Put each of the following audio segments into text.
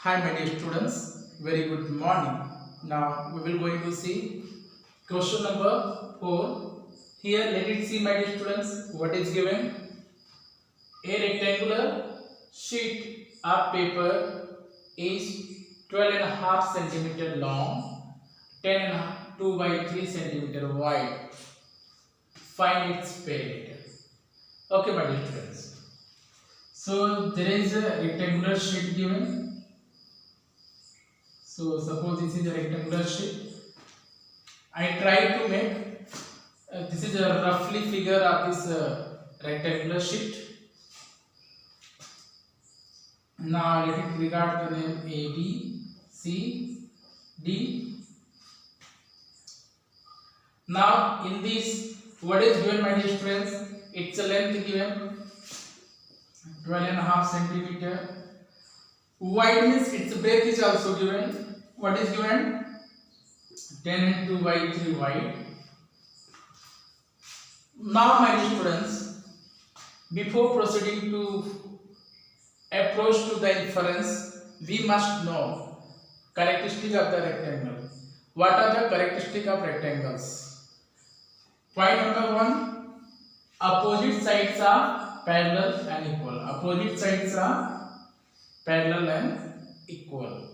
Hi my dear students, very good morning. Now we will going to see question number 4. Here let it see my dear students what is given. A rectangular sheet of paper is 12 and a half centimeter long, 10 and a half 2 by 3 centimeter wide. Find its perimeter. Okay my dear students. So there is a rectangular sheet given. So suppose this is a rectangular sheet. I try to make this is a roughly figure of this rectangular sheet. Now let it regard the name A, B, C, D. Now in this, what is given my dear students? It's a length given 12 and a half centimeter. Wide means its breadth is also given. What is given? 10 and 2 by 3 wide. Now my dear students, before proceeding to approach to the inference, we must know characteristic of the rectangle. What are the characteristic of rectangles? Point number 1, opposite sides are parallel and equal. Opposite sides are parallel and equal.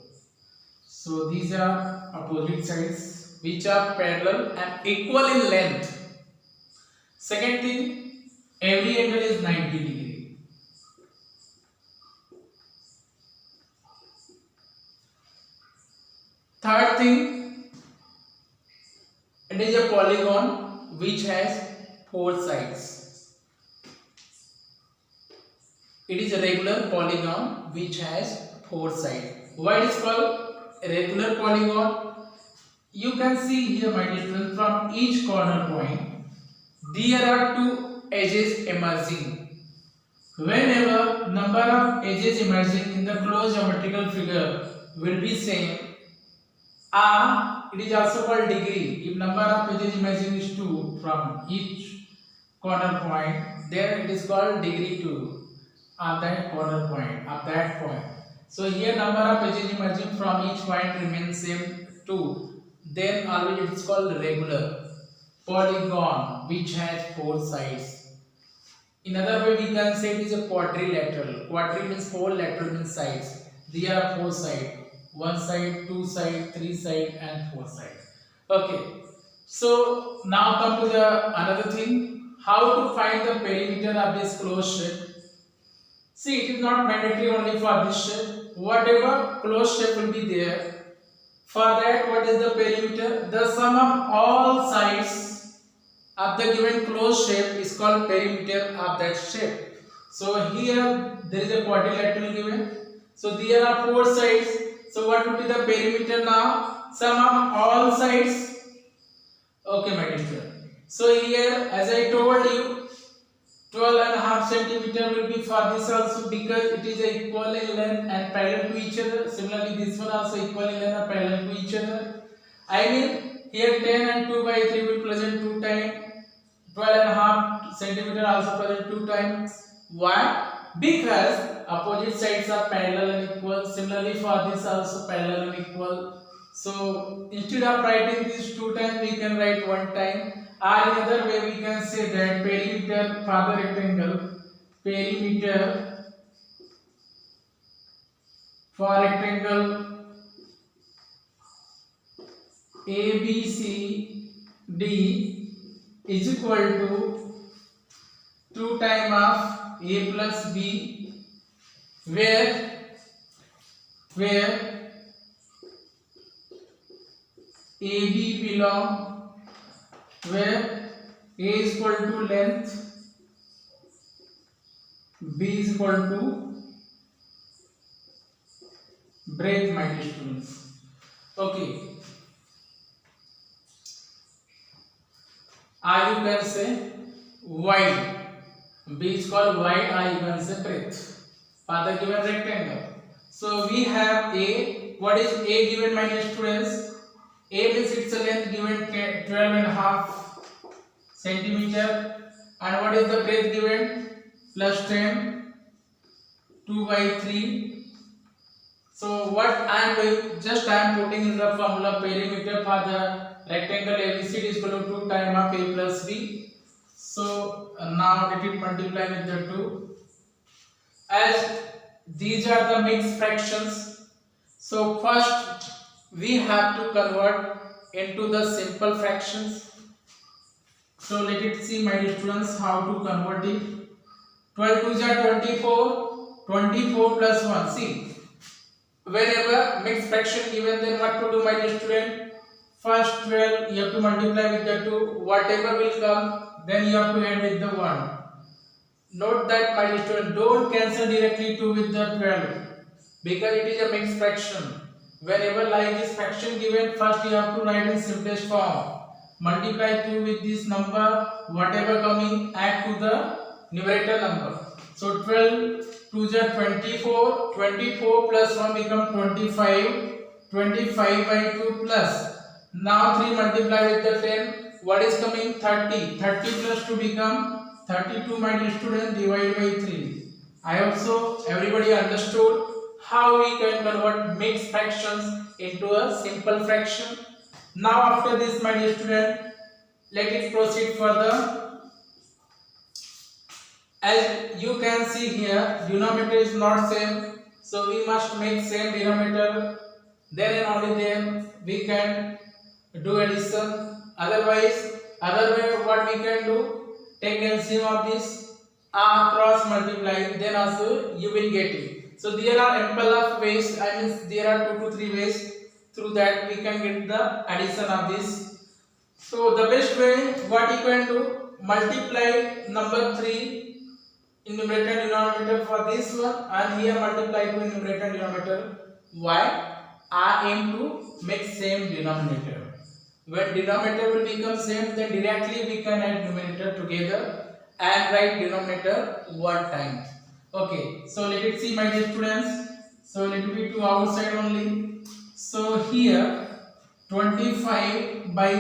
So these are opposite sides which are parallel and equal in length. Second thing, every angle is 90 degree. Third thing, it is a polygon which has 4 sides. It is a regular polygon which has 4 sides. Why it is called a regular polygon? You can see here my dear friends, from each corner point there are 2 edges emerging. Whenever number of edges emerging in the closed geometrical figure will be same, it is also called degree. If number of edges emerging is 2 from each corner point, then it is called degree 2 of that corner point, of that point. So here number of edges emerging from each point remains same 2. Then always it is called regular polygon which has 4 sides. In other way we can say it is a quadrilateral. Quadri means 4, lateral means sides. There are 4 sides. 1 side, 2 side, 3 side and 4 side. Okay. So now come to the another thing. How to find the perimeter of this closed shape? See, it is not mandatory only for this shape. Whatever closed shape will be there. For that, what is the perimeter? The sum of all sides of the given closed shape is called perimeter of that shape. So here there is a quadrilateral given. So there are 4 sides. So what would be the perimeter now? Sum of all sides. Okay, my dear friend. So here, as I told you, 12 and a half centimeter will be for this also because it is equal in length and parallel to each other. Similarly, this one also equal in length and parallel to each other. I mean, here 10 and 2 by 3 will present 2 times. 12 and a half centimeter also present 2 times. Why? Because opposite sides are parallel and equal. Similarly, for this also parallel and equal. So instead of writing this 2 times, we can write 1 time. Or in other way, we can say that perimeter for the rectangle, perimeter for rectangle ABCD is equal to 2 times of A plus B, where AB belong, where A is equal to length, B is equal to breadth, my dear students. Okay. I you can say wide. B is called wide. I you can say breadth for the given rectangle. So we have A. What is A given, my dear students? A means its length given 12 and a half centimeter, and what is the breadth given? Plus 10, 2 by 3 So what I am doing, just I am putting in the formula perimeter for the rectangle ABCD is equal to 2 times of A plus B. So now let it multiply with the 2. As these are the mixed fractions, so first we have to convert into the simple fractions. So let it see, my dear students, how to convert it. 12 to 24, 24 plus 1. See, whenever mixed fraction given, then what to do, my dear student? First 12 you have to multiply with the 2. Whatever will come, then you have to add with the 1. Note that, my dear student, don't cancel directly 2 with the 12 because it is a mixed fraction. Whenever like this fraction given, first you have to write in simplest form. Multiply 2 with this number, whatever coming, add to the numerator number. So 12 2 is 24, 24 plus 1 become 25, 25 by 2 plus. Now 3 multiply with the 10, what is coming? 30, 30 plus 2 become 32, my dear student, divide by 3. I hope so everybody understood how we can convert mixed fractions into a simple fraction. Now after this, my dear student, let it proceed further. As you can see here, denominator is not same, so we must make same denominator. Then and only then we can do addition. Otherwise, other way what we can do, take LCM of this, cross multiply, then also you will get it. So there are ample of ways, I mean there are 2 to 3 ways through that we can get the addition of this. So the best way, what you can do, multiply number 3 in numerator and denominator for this one, and here multiply to numerator and denominator. Why? I aim to make same denominator. When denominator will become same, then directly we can add numerator together and write denominator one time. Okay, so let it see, my dear students. So let it be to outside only. So here 25 by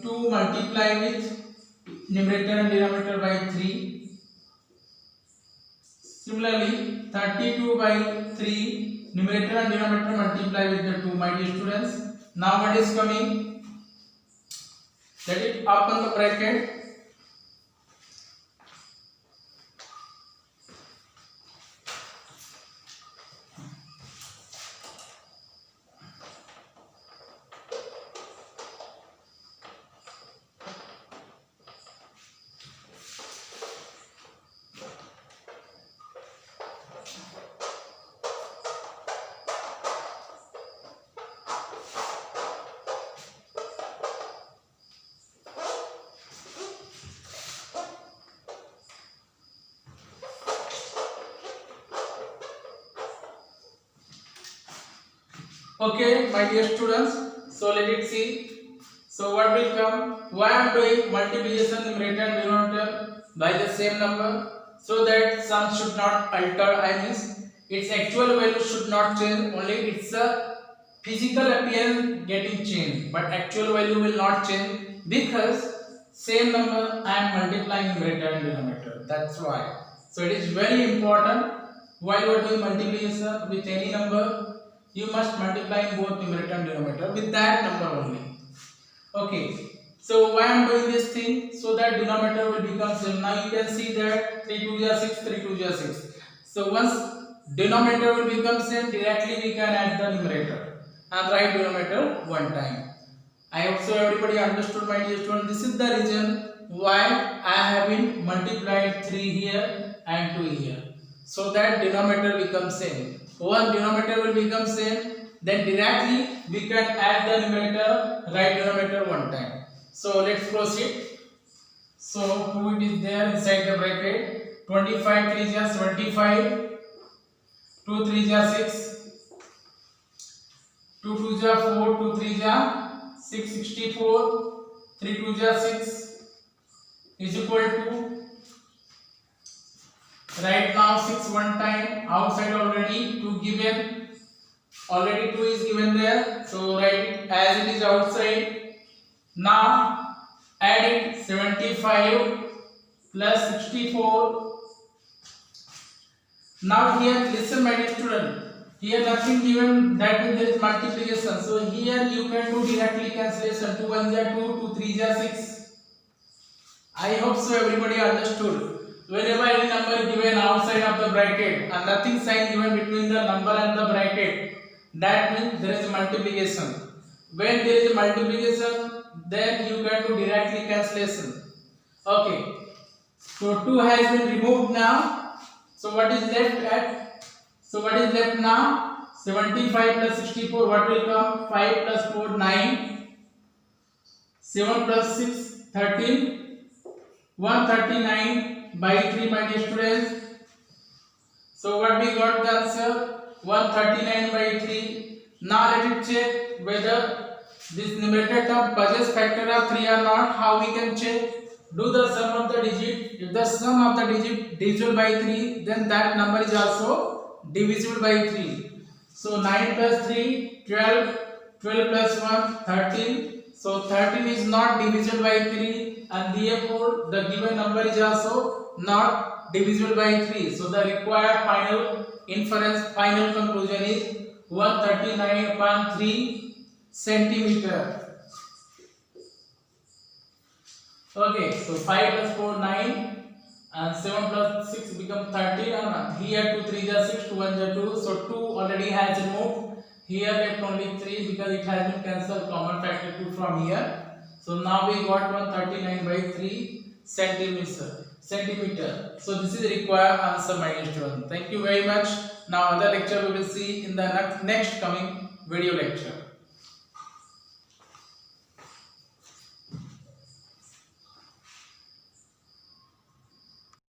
2 multiply with numerator and denominator by 3. Similarly, 32 by 3 numerator and denominator multiply with the 2, my dear students. Now what is coming? Let it open the bracket. Okay, my dear students, so let it see. So what will come? Why I am doing multiplication numerator and denominator by the same number, so that sum should not alter. I mean its actual value should not change. Only its a physical appearance getting changed, but actual value will not change because same number I am multiplying numerator and denominator. That's why. So it is very important while you are doing multiplication with any number, you must multiply both numerator and denominator with that number only. Okay, so why I am doing this thing? So that denominator will become same. Now you can see that 3 2 is 6, 3 2 is 6. So once denominator will become same, directly we can add the numerator and write denominator one time. I hope so everybody understood, my dear student. This is the reason why I have been multiplied 3 here and 2 here, so that denominator becomes same. One denominator will become same, then directly we can add the numerator, write denominator one time. So let's proceed. So 2 it is there inside the bracket. 25 3 is 75, 2 3 is 6, 2 2 is 4, 2 3 is 664, 3 2 is 6 is equal to, right now 6 one time, outside already 2 given, already 2 is given there, so write it as it is outside. Now add it, 75 plus 64. Now here listen, my dear student, Here nothing given, that means there is multiplication. So here you can do directly cancellation. 2 1 are 2, 2 3 are 6. I hope so everybody understood. Whenever any number given outside of the bracket and nothing sign given between the number and the bracket, that means there is a multiplication. When there is a multiplication, then you can do directly cancellation. Okay. So 2 has been removed now. So what is left at? So what is left now? 75 plus 64. What will come? 5 plus 4 9. 7 plus 6 13. 139 by 3, my dear students. So what we got the answer? 139 by 3. Now let it check whether this numerator term possess factor of 3 or not. How we can check? Do the sum of the digit. If the sum of the digit divisible by 3, then that number is also divisible by 3. So 9 plus 3 12. 12 plus 1 13. So 13 is not divisible by 3, and therefore the given number is also not divisible by 3. So the required final inference, final conclusion is 139.3 centimeter. Okay, so 5 plus 4 9 and 7 plus 6 become 13, and here 2 3 are 6, 2 1 are 2. So 2 already has moved. Here left only 3 because it has been cancelled, common factor 2 from here. So now we got 139 by 3 centimeter. So this is the required answer, my dear students. Thank you very much. Now other lecture we will see in the next coming video lecture.